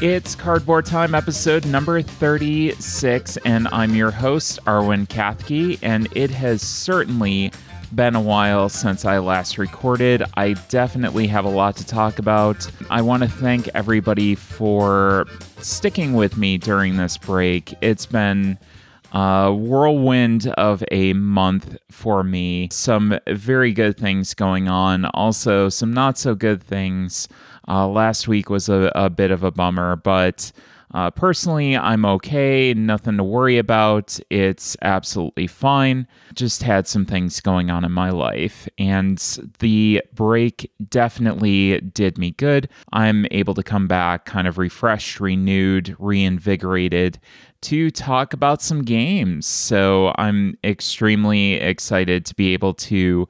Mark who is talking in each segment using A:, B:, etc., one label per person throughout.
A: It's Cardboard Time, episode number 36, and I'm your host, Arwen Kathke, and it has certainly been a while since I last recorded. I definitely have a lot to talk about. I want to thank everybody for sticking with me during this break. It's been a whirlwind of a month for me. Some very good things going on, also some not so good things. Last week was a bit of a bummer, but personally, I'm okay. Nothing to worry about. It's absolutely fine. Just had some things going on in my life, and the break definitely did me good. I'm able to come back kind of refreshed, renewed, reinvigorated to talk about some games. So I'm extremely excited to be able to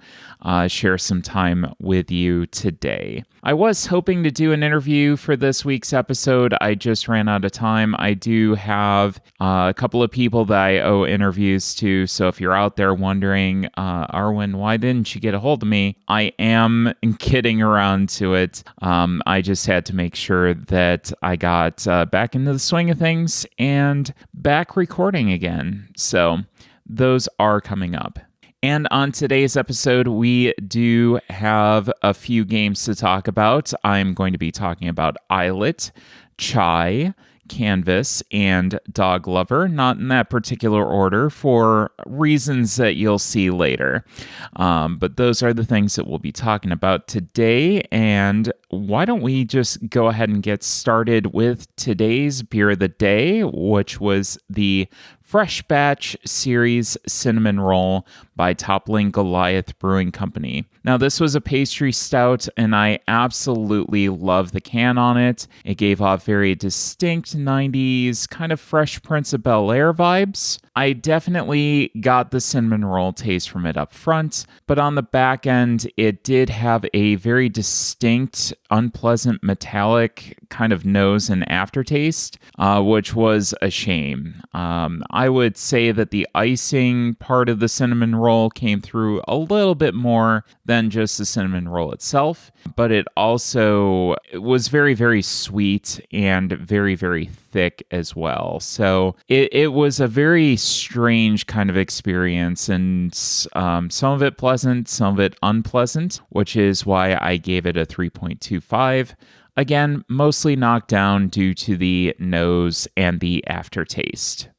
A: share some time with you today. I was hoping to do an interview for this week's episode. I just ran out of time. I do have a couple of people that I owe interviews to. So if you're out there wondering, Arwen, why didn't you get a hold of me? I am getting around to it. I just had to make sure that I got back into the swing of things and back recording again. So those are coming up. And on today's episode, we do have a few games to talk about. I'm going to be talking about Eyelet, Chai, Canvas, and Dog Lover, not in that particular order for reasons that you'll see later. But those are the things that we'll be talking about today. And why don't we just go ahead and get started with today's beer of the day, which was the Fresh Batch Series Cinnamon Roll by Toppling Goliath Brewing Company. Now, this was a pastry stout, and I absolutely love the can on it. It gave off very distinct 90s, kind of Fresh Prince of Bel-Air vibes. I definitely got the cinnamon roll taste from it up front, but on the back end, it did have a very distinct, unpleasant metallic kind of nose and aftertaste, which was a shame. I would say that the icing part of the cinnamon roll came through a little bit more than just the cinnamon roll itself, but it was very, very sweet and very, very thick as well. So it was a very strange kind of experience, and some of it pleasant, some of it unpleasant, which is why I gave it a 3.25. Again, mostly knocked down due to the nose and the aftertaste.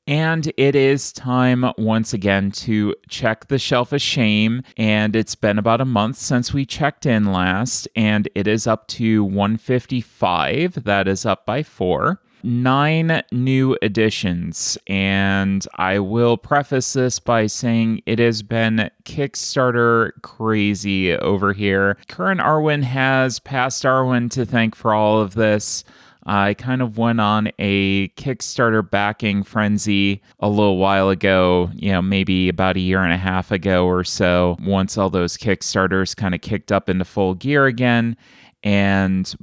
A: And it is time once again to check the shelf of shame, and it's been about a month since we checked in last, and it is up to 155. That is up by 4. 9 new additions, and I will preface this by saying it has been Kickstarter crazy over here. Current Arwen has past Arwen to thank for all of this. I kind of went on a Kickstarter backing frenzy a little while ago, maybe about a year and a half ago or so, once all those Kickstarters kind of kicked up into full gear again. And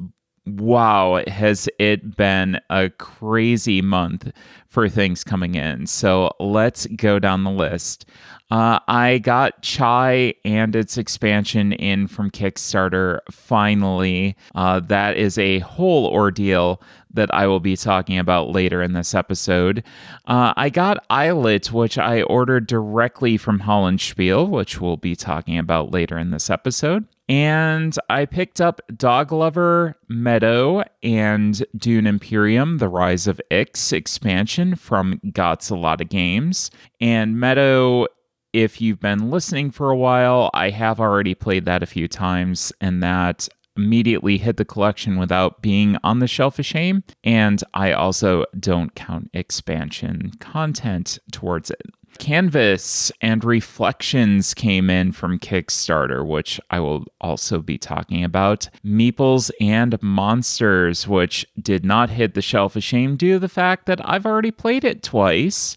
A: wow, has it been a crazy month for things coming in. So let's go down the list. I got Chai and its expansion in from Kickstarter, finally. That is a whole ordeal that I will be talking about later in this episode. I got Eyelet, which I ordered directly from Hollandspiel, which we'll be talking about later in this episode. And I picked up Dog Lover, Meadow, and Dune Imperium, The Rise of Ix expansion from Gots A Lot of Games. And Meadow, if you've been listening for a while, I have already played that a few times, and that immediately hit the collection without being on the shelf of shame. And I also don't count expansion content towards it. Canvas and Reflections came in from Kickstarter, which I will also be talking about. Meeples and Monsters, which did not hit the shelf of shame due to the fact that I've already played it twice,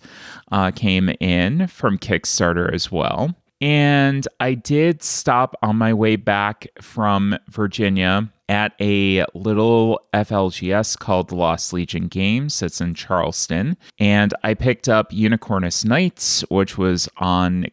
A: came in from Kickstarter as well. And I did stop on my way back from Virginia at a little FLGS called Lost Legion Games that's in Charleston. And I picked up Unicornus Knights, which was on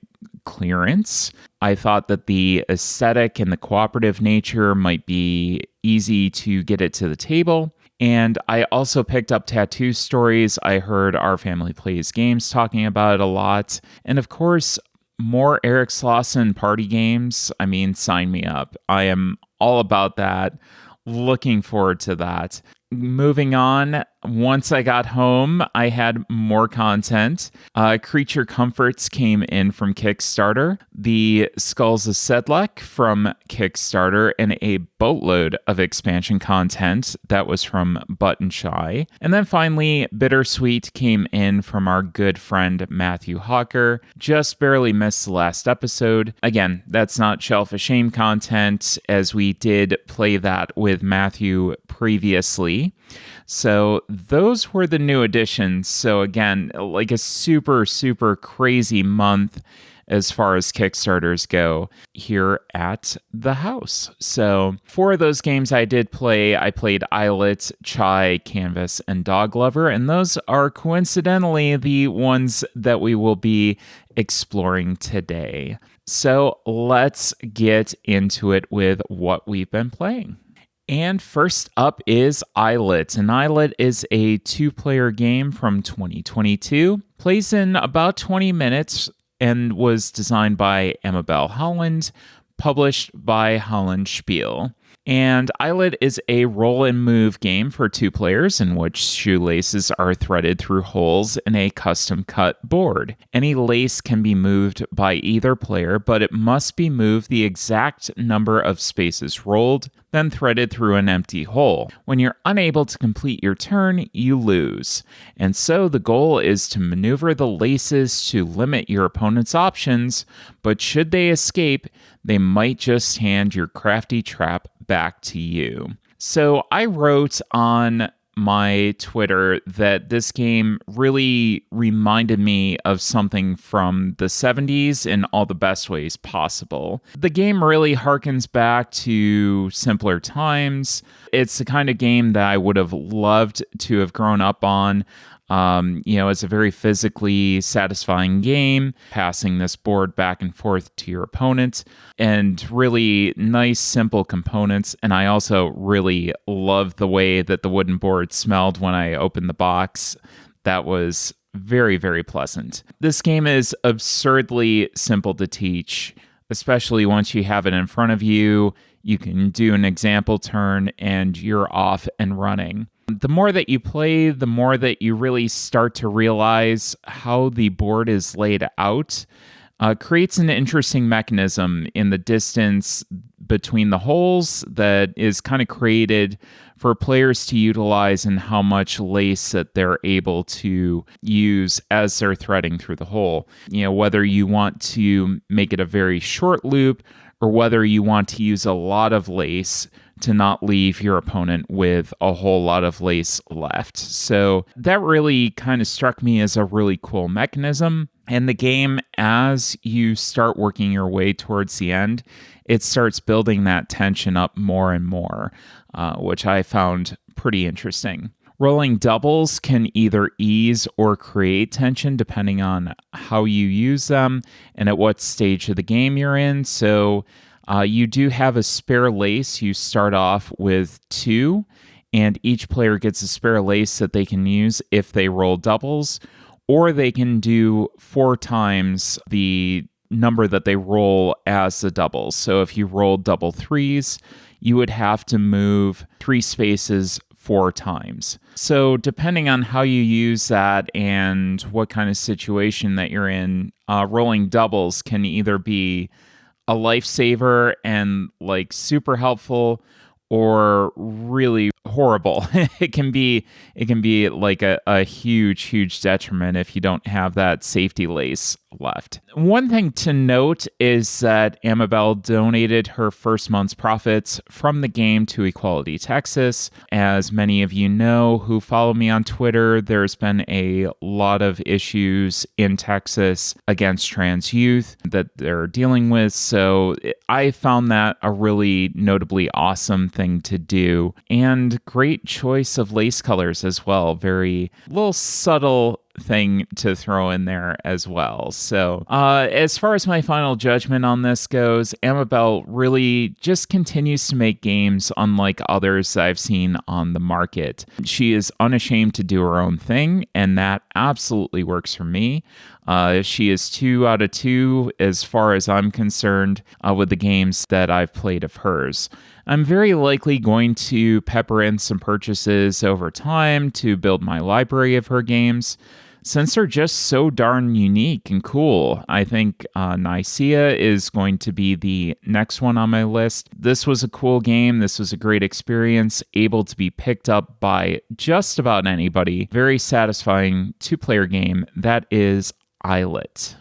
A: clearance. I thought that the aesthetic and the cooperative nature might be easy to get it to the table. And I also picked up Tattoo Stories. I heard Our Family Plays Games talking about it a lot. And of course, more Eric Slauson party games. I mean, sign me up. I am all about that. Looking forward to that. Moving on, once I got home, I had more content. Creature Comforts came in from Kickstarter, the Skulls of Sedlec from Kickstarter, and a boatload of expansion content that was from Button Shy. And then finally, Bittersweet came in from our good friend Matthew Hawker. Just barely missed the last episode. Again, that's not Shelf of Shame content, as we did play that with Matthew previously. So those were the new additions. So again, like a super, super crazy month as far as Kickstarters go here at the house. So 4 of those games I did play. I played Eyelet, Chai, Canvas, and Dog Lover, and those are coincidentally the ones that we will be exploring today. So let's get into it with what we've been playing. And first up is Eyelet. And Eyelet is a 2-player game from 2022. Plays in about 20 minutes and was designed by Amabel Holland, published by Holland Spiel. And Eyelet is a roll and move game for 2 players in which shoelaces are threaded through holes in a custom cut board. Any lace can be moved by either player, but it must be moved the exact number of spaces rolled, then threaded through an empty hole. When you're unable to complete your turn, you lose. And so the goal is to maneuver the laces to limit your opponent's options, but should they escape, they might just hand your crafty trap back to you. So I wrote on my Twitter that this game really reminded me of something from the 70s in all the best ways possible. The game really harkens back to simpler times. It's the kind of game that I would have loved to have grown up on. It's a very physically satisfying game, passing this board back and forth to your opponent, and really nice, simple components. And I also really love the way that the wooden board smelled when I opened the box. That was very, very pleasant. This game is absurdly simple to teach, especially once you have it in front of you. You can do an example turn and you're off and running. The more that you play, the more that you really start to realize how the board is laid out. Creates an interesting mechanism in the distance between the holes that is kind of created for players to utilize and how much lace that they're able to use as they're threading through the hole. Whether you want to make it a very short loop or whether you want to use a lot of lace to not leave your opponent with a whole lot of lace left. So that really kind of struck me as a really cool mechanism. And the game, as you start working your way towards the end, it starts building that tension up more and more, which I found pretty interesting. Rolling doubles can either ease or create tension depending on how you use them and at what stage of the game you're in. So you do have a spare lace. You start off with 2, and each player gets a spare lace that they can use if they roll doubles, or they can do 4 times the number that they roll as the doubles. So if you roll double 3s, you would have to move 3 spaces 4 times. So depending on how you use that and what kind of situation that you're in, rolling doubles can either be a lifesaver and like super helpful, or really horrible. It can be like a huge detriment if you don't have that safety lace left. One thing to note is that Amabel donated her first month's profits from the game to Equality Texas. As many of you know who follow me on Twitter, there's been a lot of issues in Texas against trans youth that they're dealing with. So I found that a really notably awesome thing to do, and great choice of lace colors as well. Very little subtle thing to throw in there as well. So, as far as my final judgment on this goes, Amabel really just continues to make games unlike others I've seen on the market. She is unashamed to do her own thing, and that absolutely works for me. She is 2 out of 2 as far as I'm concerned with the games that I've played of hers. I'm very likely going to pepper in some purchases over time to build my library of her games, since they're just so darn unique and cool. I think Nicaea is going to be the next one on my list. This was a cool game. This was a great experience, able to be picked up by just about anybody. Very satisfying 2-player game. That is Eyelet.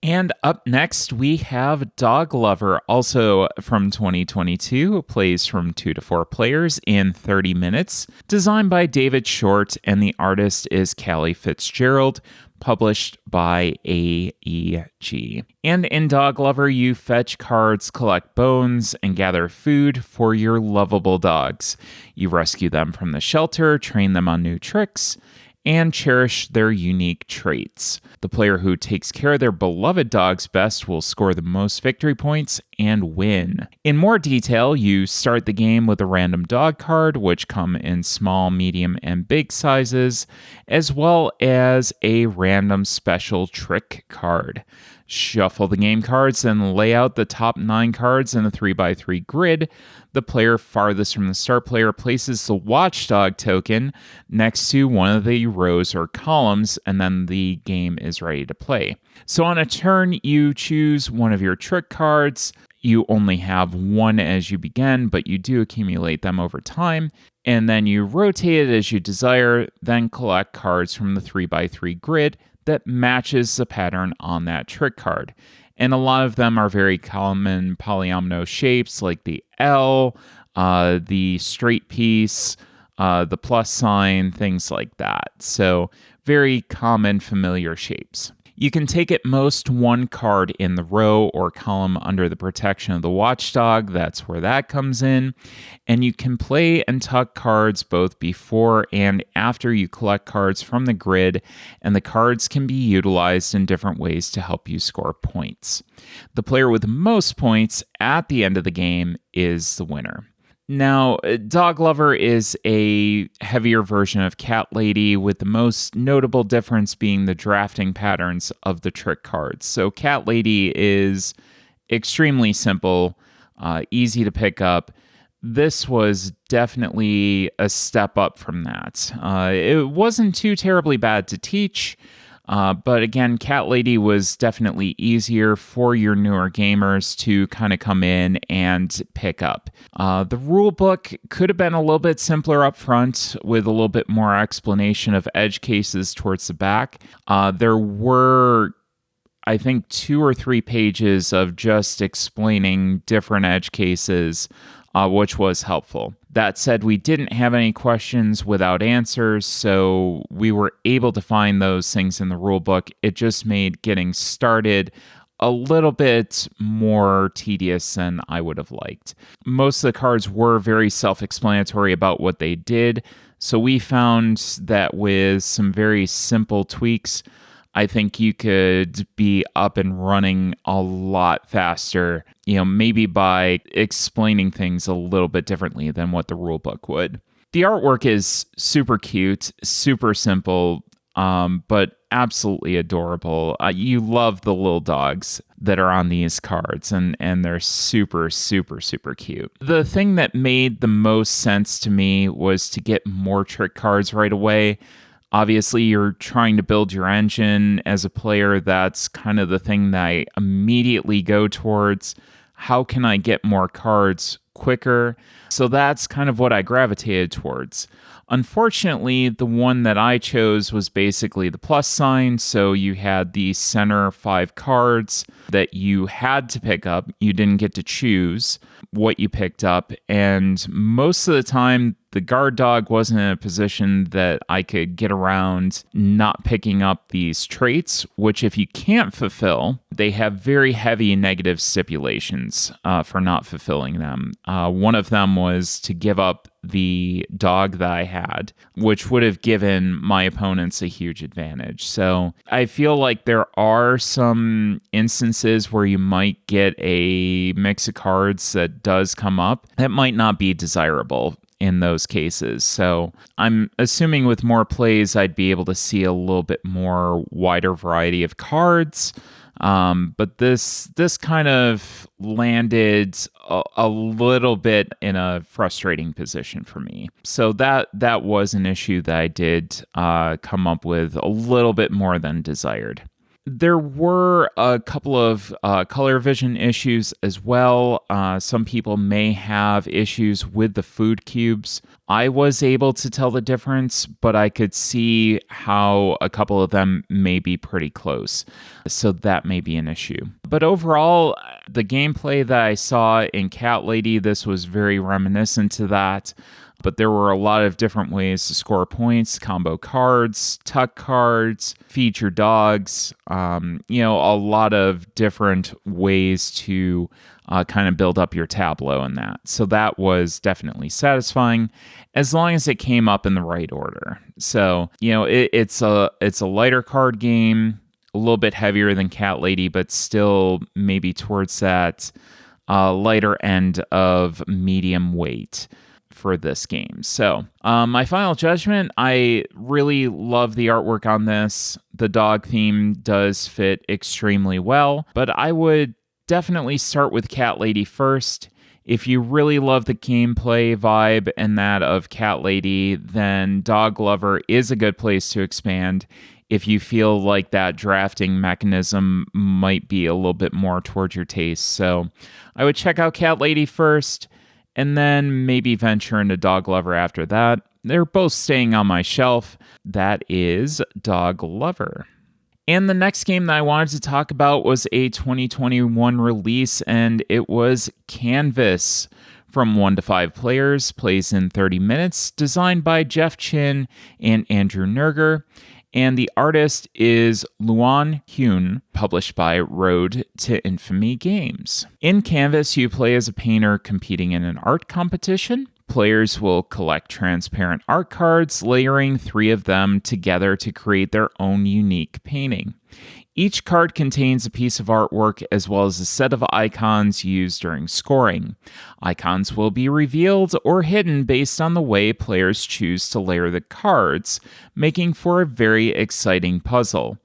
A: And up next, we have Dog Lover, also from 2022, plays from 2 to 4 players in 30 minutes, designed by David Short, and the artist is Callie Fitzgerald, published by AEG. And in Dog Lover, you fetch cards, collect bones, and gather food for your lovable dogs. You rescue them from the shelter, train them on new tricks, and cherish their unique traits. The player who takes care of their beloved dogs best will score the most victory points and win. In more detail, you start the game with a random dog card, which come in small, medium, and big sizes, as well as a random special trick card. Shuffle the game cards and lay out the top 9 cards in a 3x3 grid. The player farthest from the start player places the watchdog token next to one of the rows or columns, and then the game is ready to play. So on a turn, you choose one of your trick cards. You only have one as you begin, but you do accumulate them over time. And then you rotate it as you desire, then collect cards from the 3x3 grid that matches the pattern on that trick card. And a lot of them are very common polyomino shapes like the L, the straight piece, the plus sign, things like that. So very common, familiar shapes. You can take at most one card in the row or column under the protection of the watchdog. That's where that comes in. And you can play and tuck cards both before and after you collect cards from the grid, and the cards can be utilized in different ways to help you score points. The player with the most points at the end of the game is the winner. Now, Dog Lover is a heavier version of Cat Lady, with the most notable difference being the drafting patterns of the trick cards. So Cat Lady is extremely simple, easy to pick up. This was definitely a step up from that. It wasn't too terribly bad to teach, but again, Cat Lady was definitely easier for your newer gamers to kind of come in and pick up. The rule book could have been a little bit simpler up front with a little bit more explanation of edge cases towards the back. There were, I think, 2 or 3 pages of just explaining different edge cases, which was helpful. That said, we didn't have any questions without answers, so we were able to find those things in the rulebook. It just made getting started a little bit more tedious than I would have liked. Most of the cards were very self-explanatory about what they did, so we found that with some very simple tweaks, I think you could be up and running a lot faster, maybe by explaining things a little bit differently than what the rulebook would. The artwork is super cute, super simple, but absolutely adorable. You love the little dogs that are on these cards, and they're super, super, super cute. The thing that made the most sense to me was to get more trick cards right away. Obviously, you're trying to build your engine as a player. That's kind of the thing that I immediately go towards. How can I get more cards quicker? So that's kind of what I gravitated towards. Unfortunately, the one that I chose was basically the plus sign. So you had the center 5 cards that you had to pick up. You didn't get to choose what you picked up. And most of the time, the guard dog wasn't in a position that I could get around not picking up these traits, which if you can't fulfill, they have very heavy negative stipulations for not fulfilling them. One of them was to give up the dog that I had, which would have given my opponents a huge advantage. So I feel like there are some instances where you might get a mix of cards that does come up that might not be desirable in those cases. So I'm assuming with more plays, I'd be able to see a little bit more wider variety of cards. But this kind of landed a little bit in a frustrating position for me. So that was an issue that I did come up with a little bit more than desired. There were a couple of color vision issues as well. Some people may have issues with the food cubes. I was able to tell the difference, but I could see how a couple of them may be pretty close. So that may be an issue. But overall, the gameplay that I saw in Cat Lady, this was very reminiscent to that. But there were a lot of different ways to score points, combo cards, tuck cards, feature dogs, a lot of different ways to kind of build up your tableau in that. So that was definitely satisfying as long as it came up in the right order. So, it's a lighter card game, a little bit heavier than Cat Lady, but still maybe towards that lighter end of medium weight for this game. So my final judgment, I really love the artwork on this. The dog theme does fit extremely well, but I would definitely start with Cat Lady first. If you really love the gameplay vibe and that of Cat Lady, then Dog Lover is a good place to expand if you feel like that drafting mechanism might be a little bit more towards your taste. So I would check out Cat Lady first, and then maybe venture into Dog Lover after that. They're both staying on my shelf. That is Dog Lover. And the next game that I wanted to talk about was a 2021 release, and it was Canvas. From 1 to 5 players, plays in 30 minutes, designed by Jeff Chin and Andrew Nerger. And the artist is Luan Hyun, published by Road to Infamy Games. In Canvas, you play as a painter competing in an art competition. Players will collect transparent art cards, layering 3 of them together to create their own unique painting. Each card contains a piece of artwork as well as a set of icons used during scoring. Icons will be revealed or hidden based on the way players choose to layer the cards, making for a very exciting puzzle.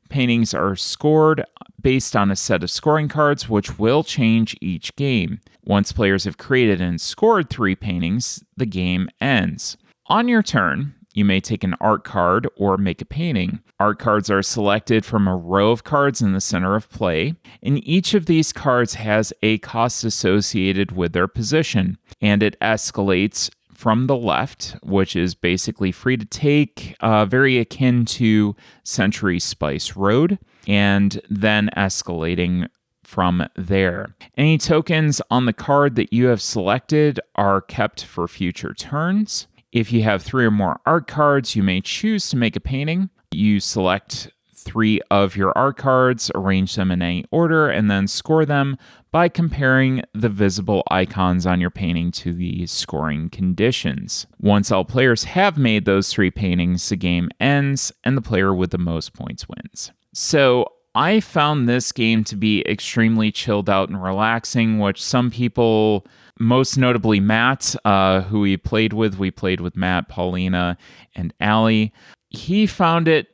A: Paintings are scored based on a set of scoring cards, which will change each game. Once players have created and scored 3 paintings, the game ends. On your turn, you may take an art card or make a painting. Art cards are selected from a row of cards in the center of play, and each of these cards has a cost associated with their position, and it escalates from the left, which is basically free to take, very akin to Century Spice Road, and then escalating from there. Any tokens on the card that you have selected are kept for future turns. If you have 3 or more art cards, you may choose to make a painting. You select 3 of your art cards, arrange them in any order, and then score them by comparing the visible icons on your painting to the scoring conditions. Once all players have made those 3 paintings, the game ends, and the player with the most points wins. So I found this game to be extremely chilled out and relaxing, which some people, most notably Matt, who we played with Matt, Paulina, and Allie. He found it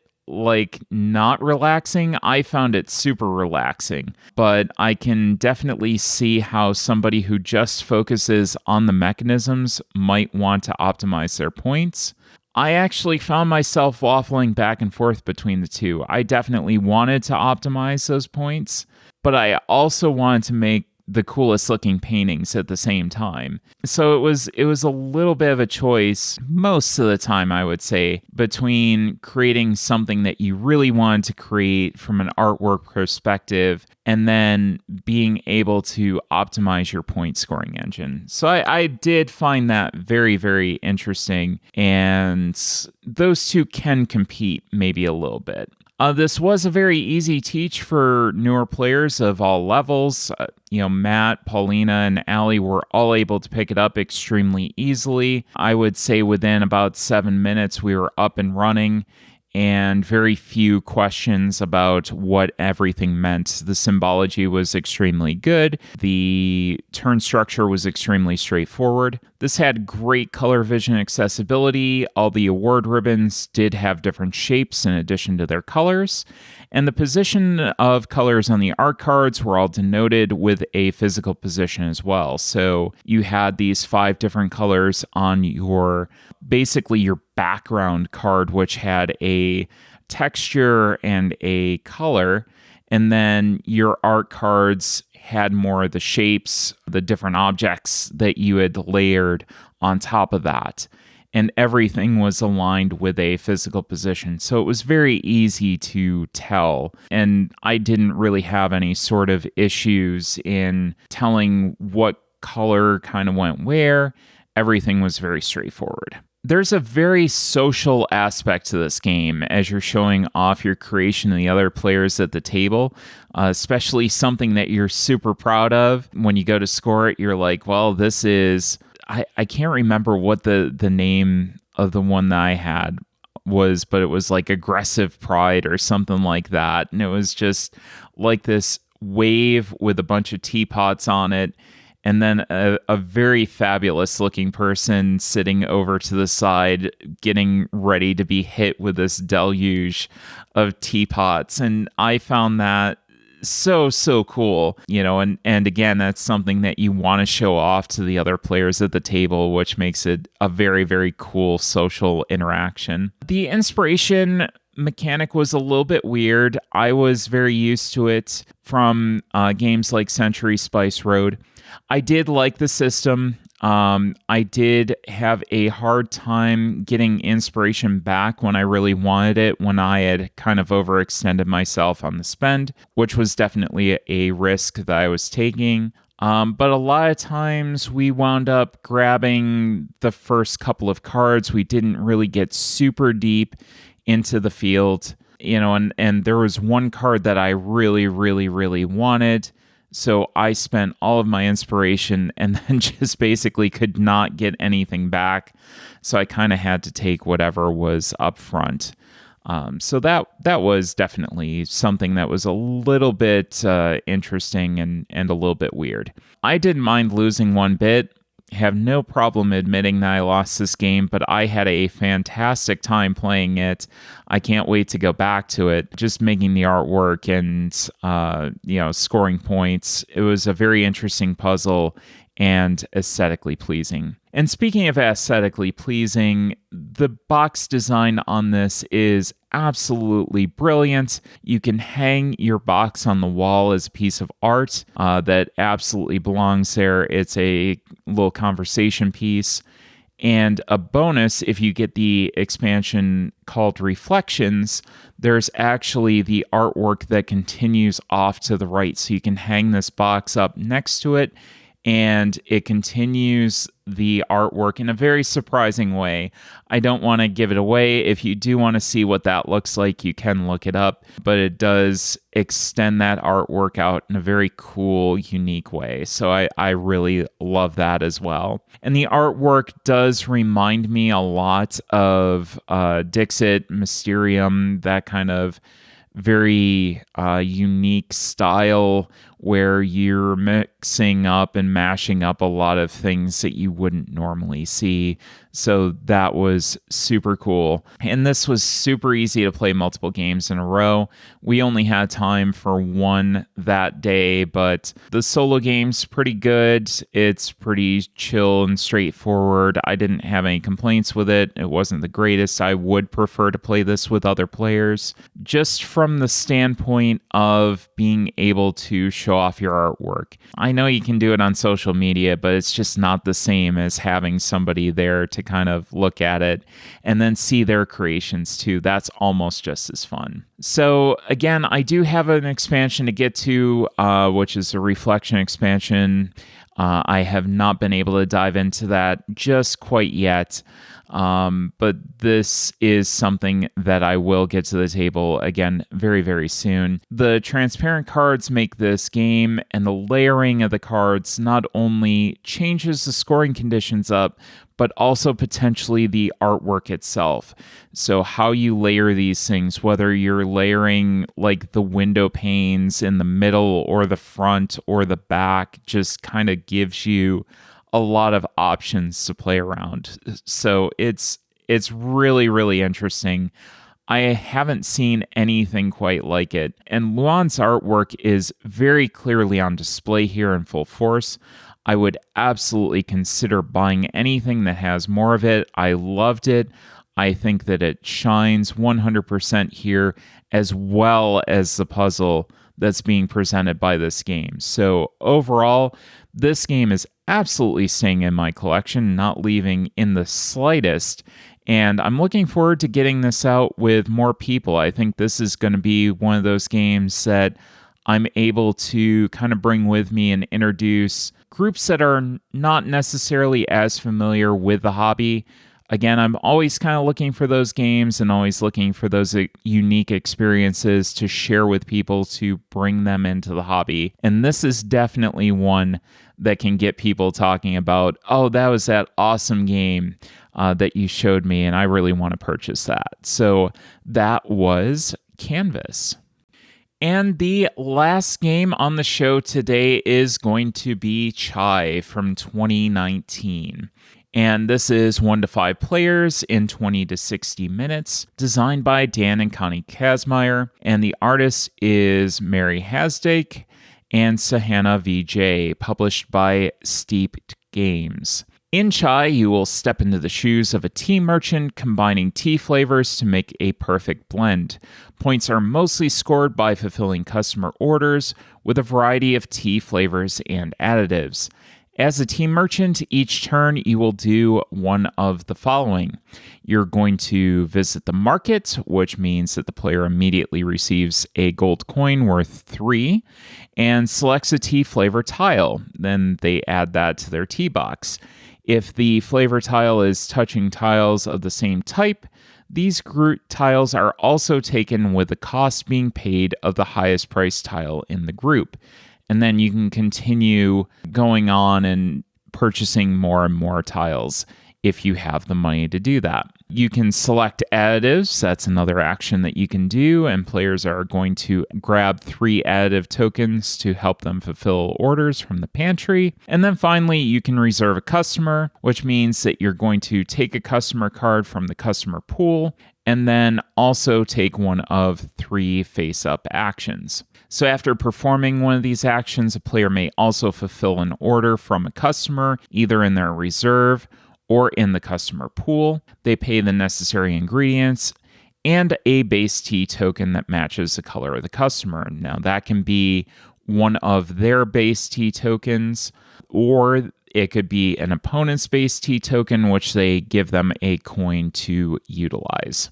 A: not relaxing. I found it super relaxing, but I can definitely see how somebody who just focuses on the mechanisms might want to optimize their points. I actually found myself waffling back and forth between the two. I definitely wanted to optimize those points, but I also wanted to make the coolest looking paintings at the same time. So it was a little bit of a choice most of the time, I would say, between creating something that you really wanted to create from an artwork perspective and then being able to optimize your point scoring engine. So I did find that very, very interesting, and those two can compete maybe a little bit. This was a very easy teach for newer players of all levels. Matt, Paulina, and Allie were all able to pick it up extremely easily. I would say within about 7 minutes, we were up and running, and very few questions about what everything meant. The symbology was extremely good. The turn structure was extremely straightforward. This had great color vision accessibility. All the award ribbons did have different shapes in addition to their colors. And the position of colors on the art cards were all denoted with a physical position as well. So you had these 5 different colors on basically your background card, which had a texture and a color. And then your art cards had more of the shapes, the different objects that you had layered on top of that. And everything was aligned with a physical position. So it was very easy to tell. And I didn't really have any sort of issues in telling what color kind of went where. Everything was very straightforward. There's a very social aspect to this game as you're showing off your creation to the other players at the table, especially something that you're super proud of. When you go to score it, you're like, well, this is... I can't remember what the name of the one that I had was, but it was like Aggressive Pride or something like that. And it was just like this wave with a bunch of teapots on it. And then a very fabulous looking person sitting over to the side, getting ready to be hit with this deluge of teapots. And I found that so cool, and again, that's something that you want to show off to the other players at the table, which makes it a very, very cool social interaction. The inspiration mechanic was a little bit weird. I was very used to it from games like Century Spice Road. I did like the system. I did have a hard time getting inspiration back when I really wanted it, when I had kind of overextended myself on the spend, which was definitely a risk that I was taking. But a lot of times we wound up grabbing the first couple of cards. We didn't really get super deep into the field, and there was one card that I really, really, really wanted. So I spent all of my inspiration and then just basically could not get anything back. So I kind of had to take whatever was up front. So that was definitely something that was a little bit interesting and a little bit weird. I didn't mind losing one bit. Have no problem admitting that I lost this game, but I had a fantastic time playing it. I can't wait to go back to it. Just making the artwork and scoring points. It was a very interesting puzzle and aesthetically pleasing. And speaking of aesthetically pleasing, the box design on this is absolutely brilliant. You can hang your box on the wall as a piece of art that absolutely belongs there. It's a little conversation piece. And a bonus, if you get the expansion called Reflections, there's actually the artwork that continues off to the right. So you can hang this box up next to it, and it continues the artwork in a very surprising way. I don't want to give it away. If you do want to see what that looks like, you can look it up, but it does extend that artwork out in a very cool, unique way. So I really love that as well. And the artwork does remind me a lot of Dixit, Mysterium, that kind of very unique style where you're mixing up and mashing up a lot of things that you wouldn't normally see. So that was super cool. And this was super easy to play multiple games in a row. We only had time for one that day, but the solo game's pretty good. It's pretty chill and straightforward. I didn't have any complaints with it. It wasn't the greatest. I would prefer to play this with other players, just from the standpoint of being able to show off your artwork. I know you can do it on social media, but it's just not the same as having somebody there to kind of look at it and then see their creations too. That's almost just as fun. So again, I do have an expansion to get to, which is a reflection expansion. I have not been able to dive into that just quite yet. But this is something that I will get to the table again very, very soon. The transparent cards make this game, and the layering of the cards not only changes the scoring conditions up, but also potentially the artwork itself. So how you layer these things, whether you're layering like the window panes in the middle or the front or the back, just kind of gives you a lot of options to play around. So it's really, really interesting. I haven't seen anything quite like it. And Luan's artwork is very clearly on display here in full force. I would absolutely consider buying anything that has more of it. I loved it. I think that it shines 100% here, as well as the puzzle that's being presented by this game. So overall, this game is absolutely staying in my collection, not leaving in the slightest. And I'm looking forward to getting this out with more people. I think this is going to be one of those games that I'm able to kind of bring with me and introduce groups that are not necessarily as familiar with the hobby. Again, I'm always kind of looking for those games and always looking for those unique experiences to share with people to bring them into the hobby. And this is definitely one that can get people talking about, oh, that was that awesome game that you showed me, and I really want to purchase that. So that was Canvas. And the last game on the show today is going to be Chai from 2019. And this is 1 to 5 players in 20 to 60 minutes, designed by Dan and Connie Kazmaier, and the artist is Mary Hasdake and Sahana Vijay, published by Steeped Games. In Chai, you will step into the shoes of a tea merchant combining tea flavors to make a perfect blend. Points are mostly scored by fulfilling customer orders with a variety of tea flavors and additives. As a tea merchant, each turn you will do one of the following. You're going to visit the market, which means that the player immediately receives a gold coin worth 3 and selects a tea flavor tile. Then they add that to their tea box. If the flavor tile is touching tiles of the same type, these group tiles are also taken with the cost being paid of the highest price tile in the group. And then you can continue going on and purchasing more and more tiles if you have the money to do that. You can select additives. That's another action that you can do, and players are going to grab 3 additive tokens to help them fulfill orders from the pantry. And then finally, you can reserve a customer, which means that you're going to take a customer card from the customer pool and then also take one of 3 face-up actions. So after performing one of these actions, a player may also fulfill an order from a customer, either in their reserve or in the customer pool. They pay the necessary ingredients and a base tea token that matches the color of the customer. Now, that can be one of their base tea tokens, or it could be an opponent's base tea token, which they give them a coin to utilize.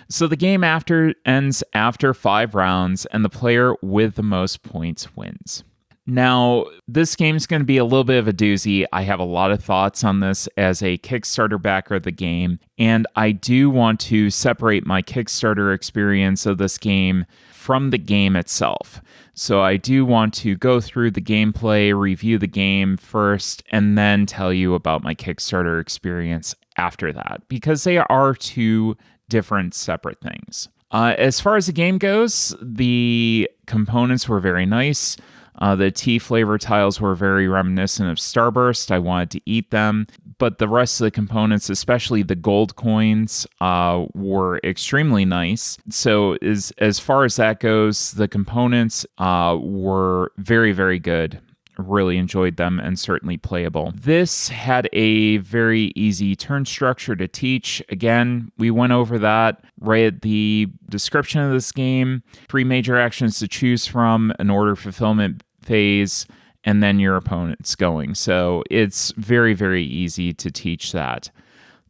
A: So the game ends after 5 rounds, and the player with the most points wins. Now, this game's going to be a little bit of a doozy. I have a lot of thoughts on this as a Kickstarter backer of the game, and I do want to separate my Kickstarter experience of this game from the game itself. So I do want to go through the gameplay, review the game first, and then tell you about my Kickstarter experience after that, because they are 2 different separate things. As far as the game goes, the components were very nice. The tea flavor tiles were very reminiscent of Starburst. I wanted to eat them, but the rest of the components, especially the gold coins, were extremely nice. So as far as that goes, the components were very, very good. Really enjoyed them and certainly playable. This had a very easy turn structure to teach. Again, we went over that right at the description of this game. 3 major actions to choose from, an order fulfillment phase, and then your opponent's going. So it's very, very easy to teach that.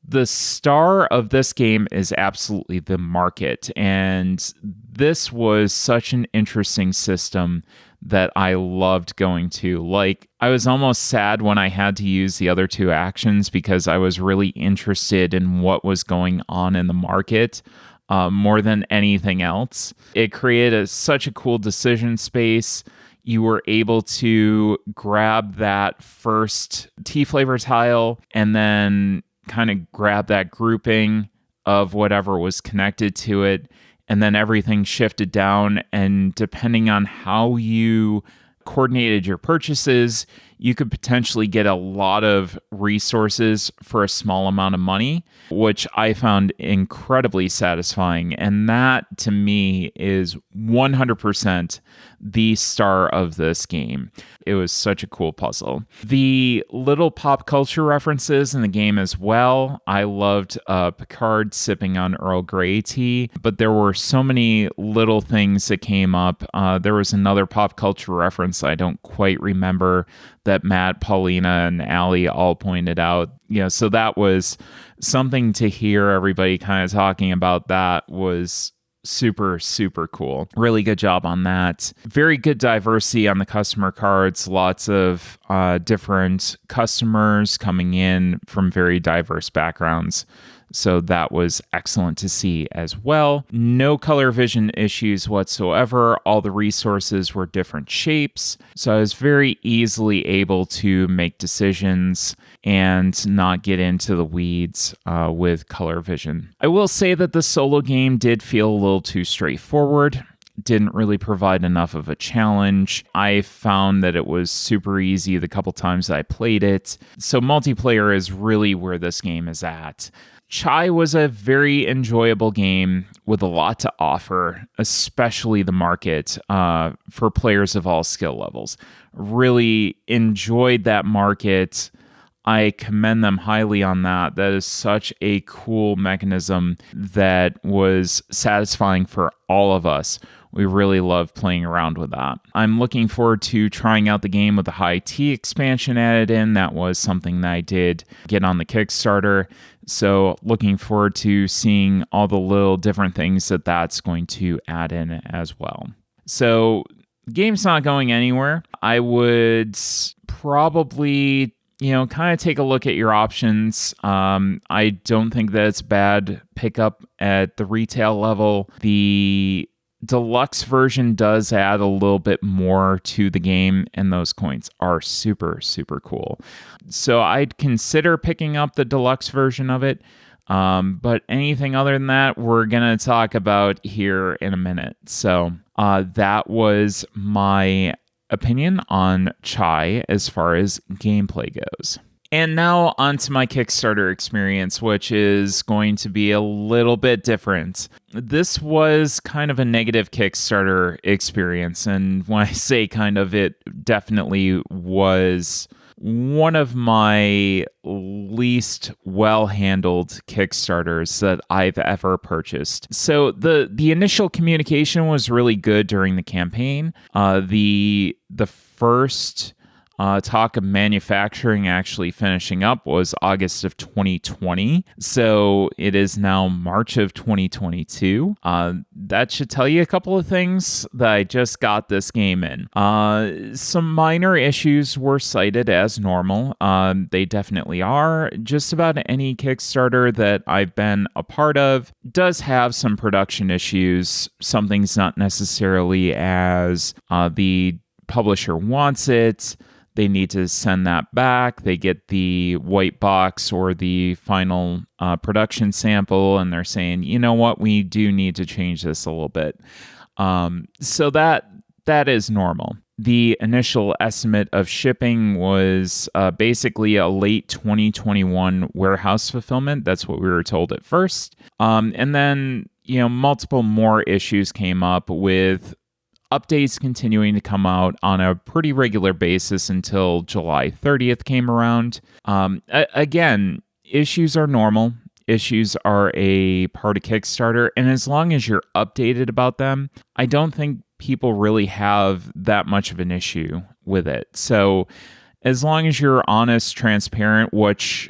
A: The star of this game is absolutely the market, and this was such an interesting system that I loved going to. Like, I was almost sad when I had to use the other two actions because I was really interested in what was going on in the market more than anything else. It created such a cool decision space. You were able to grab that first tea flavor tile and then kind of grab that grouping of whatever was connected to it, and then everything shifted down, and depending on how you coordinated your purchases, you could potentially get a lot of resources for a small amount of money, which I found incredibly satisfying. And that, to me, is 100% the star of this game. It was such a cool puzzle. The little pop culture references in the game as well. I loved Picard sipping on Earl Grey tea, but there were so many little things that came up. There was another pop culture reference I don't quite remember that Matt, Paulina, and Allie all pointed out. So that was something to hear everybody kind of talking about. That was super, super cool. Really good job on that. Very good diversity on the customer cards. Lots of different customers coming in from very diverse backgrounds. So that was excellent to see as well. No color vision issues whatsoever. All the resources were different shapes. So I was very easily able to make decisions and not get into the weeds with color vision. I will say that the solo game did feel a little too straightforward. Didn't really provide enough of a challenge. I found that it was super easy the couple times I played it. So multiplayer is really where this game is at. Chai was a very enjoyable game with a lot to offer, especially the market for players of all skill levels. Really enjoyed that market. I commend them highly on that. That is such a cool mechanism that was satisfying for all of us. We really love playing around with that. I'm looking forward to trying out the game with the high tea expansion added in. That was something that I did get on the Kickstarter. So looking forward to seeing all the little different things that that's going to add in as well. So game's not going anywhere. I would probably kind of take a look at your options. I don't think that it's bad pickup at the retail level. The deluxe version does add a little bit more to the game, and those coins are super, super cool. So I'd consider picking up the deluxe version of it. But anything other than that, we're going to talk about here in a minute. So that was my opinion on Chai as far as gameplay goes. And now onto my Kickstarter experience, which is going to be a little bit different. This was kind of a negative Kickstarter experience. And when I say kind of, it definitely was one of my least well-handled Kickstarters that I've ever purchased. So the initial communication was really good during the campaign. The first talk of manufacturing actually finishing up was August of 2020. So it is now March of 2022. That should tell you a couple of things that I just got this game in. Some minor issues were cited as normal. They definitely are. Just about any Kickstarter that I've been a part of does have some production issues. Something's not necessarily as the publisher wants it. They need to send that back. They get the white box or the final production sample, and they're saying, you know what, we do need to change this a little bit. So that is normal. The initial estimate of shipping was basically a late 2021 warehouse fulfillment. That's what we were told at first. And then, multiple more issues came up with updates continuing to come out on a pretty regular basis until July 30th came around. Again, issues are normal. Issues are a part of Kickstarter, and as long as you're updated about them, I don't think people really have that much of an issue with it. So as long as you're honest, transparent, which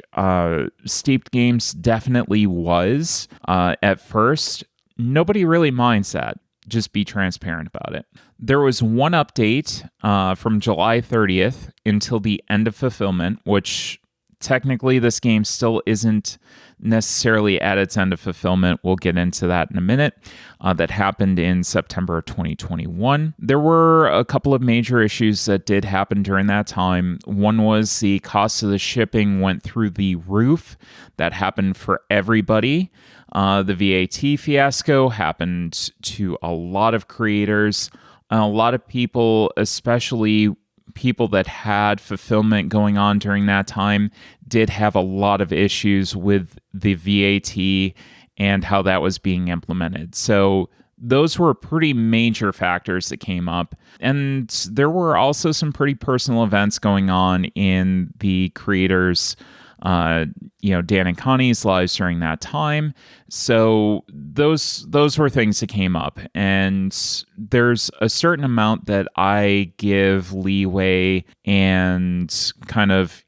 A: Steeped Games definitely was at first, nobody really minds that. Just be transparent about it. There was one update from July 30th until the end of fulfillment, which technically this game still isn't necessarily at its end of fulfillment. We'll get into that in a minute. That happened in September of 2021. There were a couple of major issues that did happen during that time. One was the cost of the shipping went through the roof. That happened for everybody. The VAT fiasco happened to a lot of creators, a lot of people, especially people that had fulfillment going on during that time, did have a lot of issues with the VAT and how that was being implemented. So those were pretty major factors that came up. And there were also some pretty personal events going on in the creators' Dan and Connie's lives during that time. So those were things that came up. And there's a certain amount that I give leeway and kind of,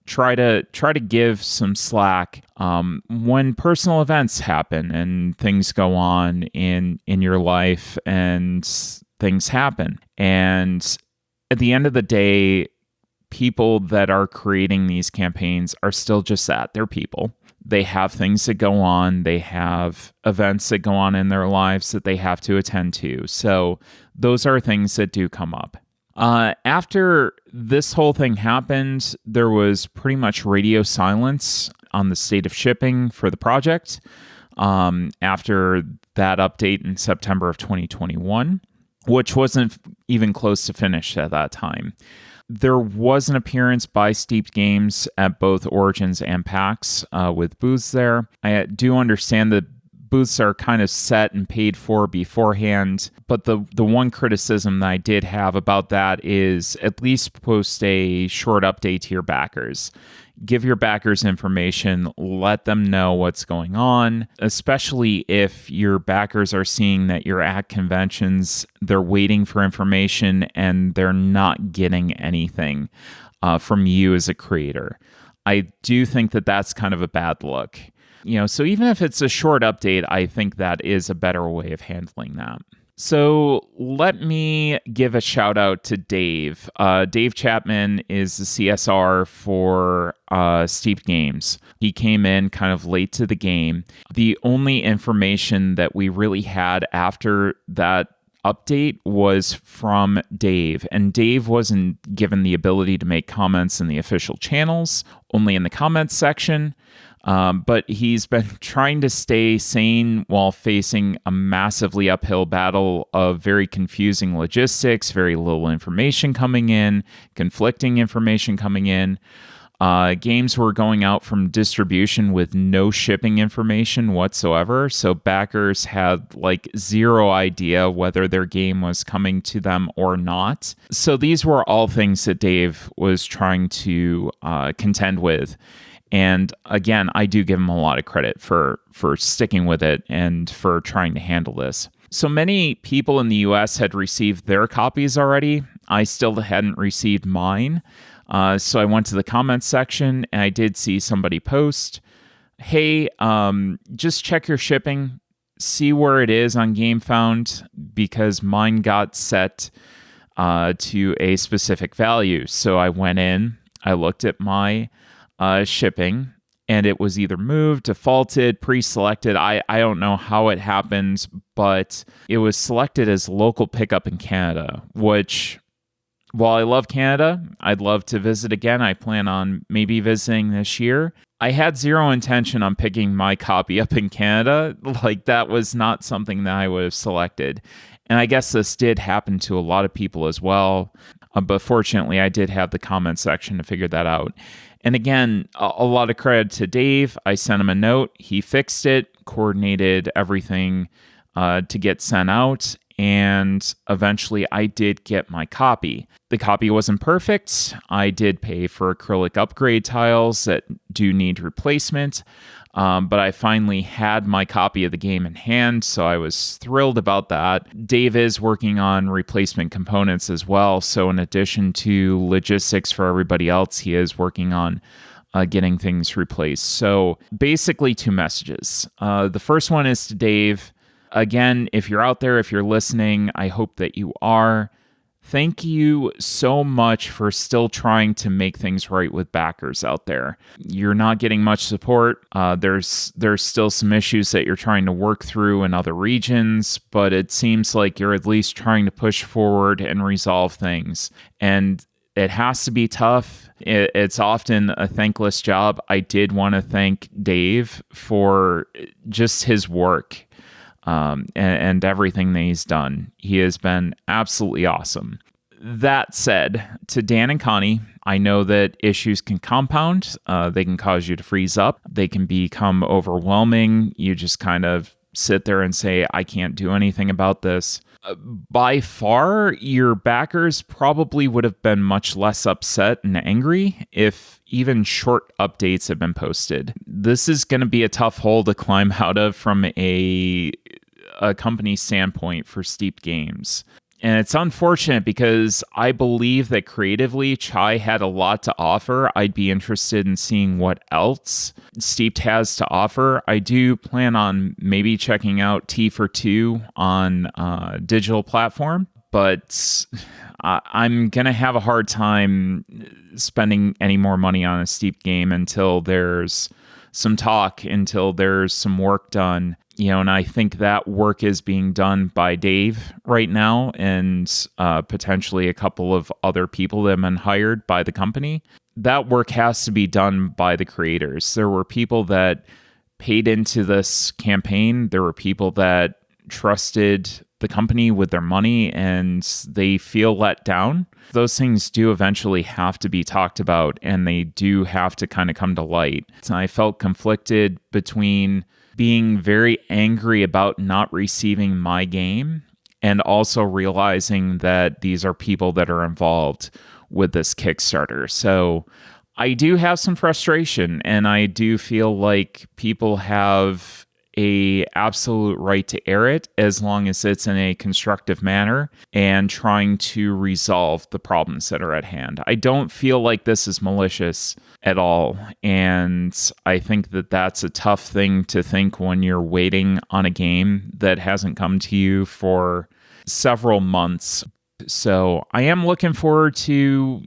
A: try to give some slack when personal events happen and things go on in your life and things happen. And at the end of the day, people that are creating these campaigns are still just that. They're people. They have things that go on. They have events that go on in their lives that they have to attend to. So those are things that do come up. After this whole thing happened, there was pretty much radio silence on the state of shipping for the project after that update in September of 2021, which wasn't even close to finished at that time. There was an appearance by Steeped Games at both Origins and PAX with booths there. I do understand that booths are kind of set and paid for beforehand, but the one criticism that I did have about that is at least post a short update to your backers. Give your backers information, let them know what's going on, especially if your backers are seeing that you're at conventions, they're waiting for information, and they're not getting anything from you as a creator. I do think that that's kind of a bad look. So even if it's a short update, I think that is a better way of handling that. So let me give a shout out to Dave. Dave Chapman is the CSR for Steeped Games. He came in kind of late to the game. The only information that we really had after that update was from Dave, and Dave wasn't given the ability to make comments in the official channels, only in the comments section. But he's been trying to stay sane while facing a massively uphill battle of very confusing logistics, very little information coming in, conflicting information coming in. Games were going out from distribution with no shipping information whatsoever. So backers had zero idea whether their game was coming to them or not. So these were all things that Dave was trying to contend with. And again, I do give him a lot of credit for sticking with it and for trying to handle this. So many people in the US had received their copies already. I still hadn't received mine. So I went to the comments section and I did see somebody post, hey, just check your shipping, see where it is on GameFound, because mine got set to a specific value. So I went in, I looked at my shipping, and it was either moved, defaulted, pre-selected. I don't know how it happened, but it was selected as local pickup in Canada, which, while I love Canada, I'd love to visit again. I plan on maybe visiting this year. I had zero intention on picking my copy up in Canada. That was not something that I would have selected. And I guess this did happen to a lot of people as well. But fortunately, I did have the comment section to figure that out. And again, a lot of credit to Dave. I sent him a note. He fixed it, coordinated everything to get sent out. And eventually I did get my copy. The copy wasn't perfect. I did pay for acrylic upgrade tiles that do need replacement. But I finally had my copy of the game in hand, so I was thrilled about that. Dave is working on replacement components as well, so in addition to logistics for everybody else, he is working on getting things replaced. So basically 2 messages. The first one is to Dave. Again, if you're out there, if you're listening, I hope that you are. Thank you so much for still trying to make things right with backers out there. You're not getting much support. There's still some issues that you're trying to work through in other regions, but it seems like you're at least trying to push forward and resolve things. And it has to be tough. It's often a thankless job. I did want to thank Dave for just his work. And everything that he's done. He has been absolutely awesome. That said, to Dan and Connie, I know that issues can compound. They can cause you to freeze up. They can become overwhelming. You just kind of sit there and say, I can't do anything about this. By far, your backers probably would have been much less upset and angry if even short updates have been posted. This is going to be a tough hole to climb out of from a company standpoint for Steeped Games. And it's unfortunate because I believe that creatively Chai had a lot to offer. I'd be interested in seeing what else Steeped has to offer. I do plan on maybe checking out T for Two on digital platform, but I'm going to have a hard time spending any more money on a Steeped game until there's some talk, until there's some work done. And I think that work is being done by Dave right now and potentially a couple of other people that have been hired by the company. That work has to be done by the creators. There were people that paid into this campaign. There were people that trusted the company with their money and they feel let down. Those things do eventually have to be talked about and they do have to kind of come to light. So I felt conflicted between being very angry about not receiving my game and also realizing that these are people that are involved with this Kickstarter. So I do have some frustration and I do feel like people have a absolute right to air it as long as it's in a constructive manner and trying to resolve the problems that are at hand. I don't feel like this is malicious at all. And I think that that's a tough thing to think when you're waiting on a game that hasn't come to you for several months. So I am looking forward to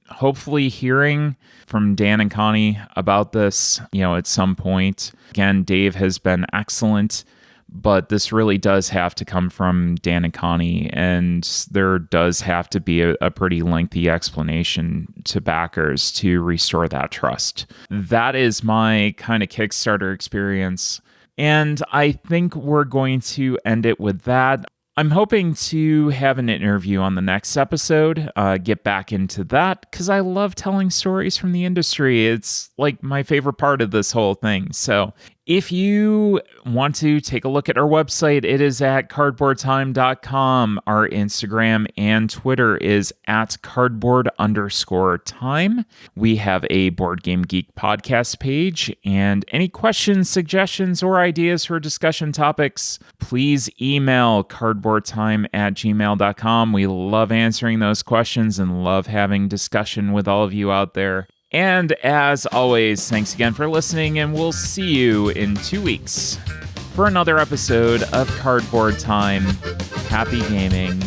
A: hopefully hearing from Dan and Connie about this, at some point. Again, Dave has been excellent, but this really does have to come from Dan and Connie, and there does have to be a pretty lengthy explanation to backers to restore that trust. That is my kind of Kickstarter experience, and I think we're going to end it with that. I'm hoping to have an interview on the next episode, get back into that, because I love telling stories from the industry. It's like my favorite part of this whole thing. So if you want to take a look at our website, it is at cardboardtime.com. Our Instagram and Twitter is at cardboard_time. We have a Board Game Geek podcast page, and any questions, suggestions, or ideas for discussion topics, please email cardboardtime@gmail.com. We love answering those questions and love having discussion with all of you out there. And as always, thanks again for listening, and we'll see you in 2 weeks for another episode of Cardboard Time. Happy gaming.